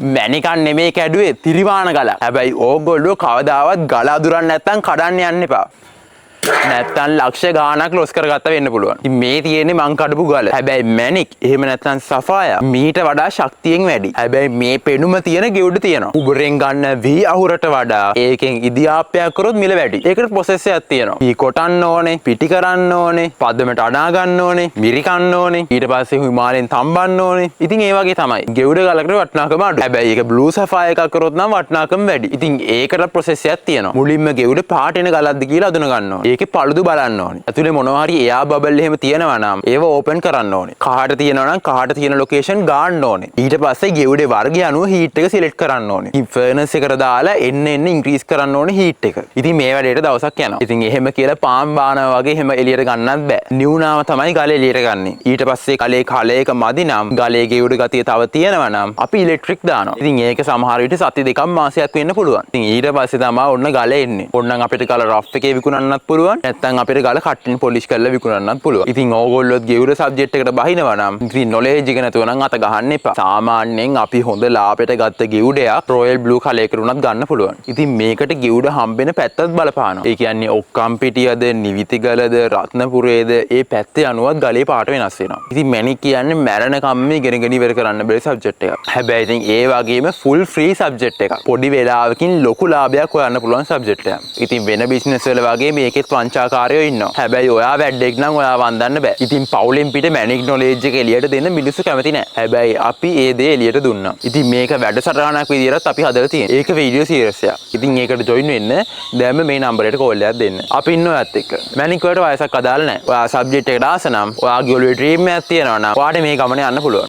මැනිකන් නෙමේ කැඩුවේ තිරිවාන ගල. හැබැයි ඕගොල්ලෝ කවදාවත් ගල අදුරන්නේ නැත්තම් කඩන්න යන්න එපා. නැත්තම් ලක්ෂ ගාණක් ලොස් කරගත්ත වෙන්න පුළුවන්. ඉතින් මේ තියෙන්නේ මං කඩපු ගල. හැබැයි මැනික් එහෙම නැත්තම් සෆායා මීට වඩා ශක්තියෙන් වැඩි. හැබැයි මේ පෙනුම තියෙන ගෙවුඩ තියෙනවා. උබරෙන් ගන්න වී අහුරට වඩා ඒකෙන් ඉදිආප්පයක් කරොත් මිල වැඩි. ඒකට ප්‍රොසෙස් එකක් තියෙනවා. ඊ කොටන්න ඕනේ, පිටි කරන්න ඕනේ, පදමට අනා ගන්න ඕනේ, මිරි කන්න ඕනේ. ඊට පස්සේ හිමාලෙන් තම්බන්න ඕනේ. ඉතින් ඒ වගේ තමයි. ගෙවුඩ ගලකට වටිනාකම අඩු. හැබැයි ඒක බ්ලූ සෆායා එකක් කරොත් නම් වටිනාකම වැඩි. ඉතින් ඒකට ප්‍රොසෙස් එකක් තියෙනවා. මුලින්ම ගෙවුඩ පාට එන ගලක්ද කියලා අඳුන ගන්න ඕනේ. ඒකේ පළුදු බලන්න ඕනේ. ඇතුලේ මොනවා හරි එයා බබල් එහෙම තියෙනවා නම් ඒව ඕපන් කරන්න ඕනේ. කහට තියෙනවා නම් කහට තියෙන ලොකේෂන් ගන්න ඕනේ. ඊට පස්සේ ගෙවුඩේ වර්ගය අනුව හීට් එක සිලෙක්ට් කරන්න ඕනේ. ඉතින් ෆර්නස් එකට දාලා එන්න ඉන්ක්‍රීස් කරන්න ඕනේ හීට් එක. ඉතින් මේ වැඩේට දවසක් යනවා. ඉතින් එහෙම කියලා පාම් බානවා වගේ එහෙම එළියට ගන්නත් බෑ. නිවුනාම තමයි ගල එළියට ගන්නෙ. ඊට පස්සේ කලේ කලයක මදි නම් ගලේ ගෙවුඩ ගතිය තව තියෙනවා නම් අපි ඉලෙක්ට්‍රික් දානවා. ඉතින් ඒක සමහර විට සති දෙකක් මාසයක් වෙන්න පුළුවන්. ඉතින් ඊට පස්සේ තමයි ඔන්න ගල එන්නේ. ඕන්නම් අපිට ගල රෆ් එකේ විකුණන්නත් පුළුවන්. නැත්නම් අපිට ගල කට්ටින් පොලිෂ් කරලා විකුණන්නත් පුළුවන්. ඉතින් ඕගොල්ලොත් ගෙවුර සබ්ජෙක්ට් එකට බහිනවා නම් ඉතින් නොලෙජ් එක නැතුව නම් අත ගහන්න එපා. සාමාන්‍යයෙන් අපි හොඳ ලාභයට ගත්ත ගෙවුඩයක් රොයල් බ්ලූ කලයකට උනත් ගන්න පුළුවන්. ඉතින් මේකට ගෙවුඩ හම්බෙන පැත්තත් බලපානවා. ඒ කියන්නේ ඔක්කම් පිටියද, නිවිතිගලද, රත්නපුරේද ඒ පැත්තේ අනුවත් ගලේ පාට වෙනස් වෙනවා. ඉතින් මැනික් කියන්නේ මැරෙන කම්ම ඉගෙන ඉවර කරන්න බැරි සබ්ජෙක්ට් එකක්. හැබැයි ඉතින් ඒ වගේම ෆුල් ෆ්‍රී සබ්ජෙක්ට් එකක්. පොඩි වෙලාවකින් ලොකු ලාභයක් හොයන්න පුළුවන් සබ්ජෙක්ට් එකක්. ඉතින් වෙන බිස්නස් වල වගේ මේකෙත් වංචාකාරයෝ ඉන්නවා. හැබැයි ඔයා වැඩෙක් නම් ඔයා වන්දන්න බෑ. ඉතින් පවුලෙන් පිට මැනික් නොලෙජ් එක එළියට දෙන්න මිනිස්සු කැමති නෑ. හැබැයි අපි ඒ දේ එළියට දුන්නා. ඉතින් මේක වැඩසටහනක් විදියටත් අපි හදලා තියෙනවා. ඒක වීඩියෝ සීරීස් එකක්. ඉතින් ඒකට ජොයින් වෙන්න දැන්ම මේ නම්බරයට කෝල් එකක් දෙන්න. අපි ඉන්න ඔයත් එක්ක. මැනික් වලට වයසක් අදාළ නෑ. ඔයා සබ්ජෙක්ට් එකට ආස නම් ඔයාගේ ඔළුවේ ඩ්‍රීම් එකක් තියෙනවා නම් ඔයාට මේ ගමනේ යන්න පුළුවන්.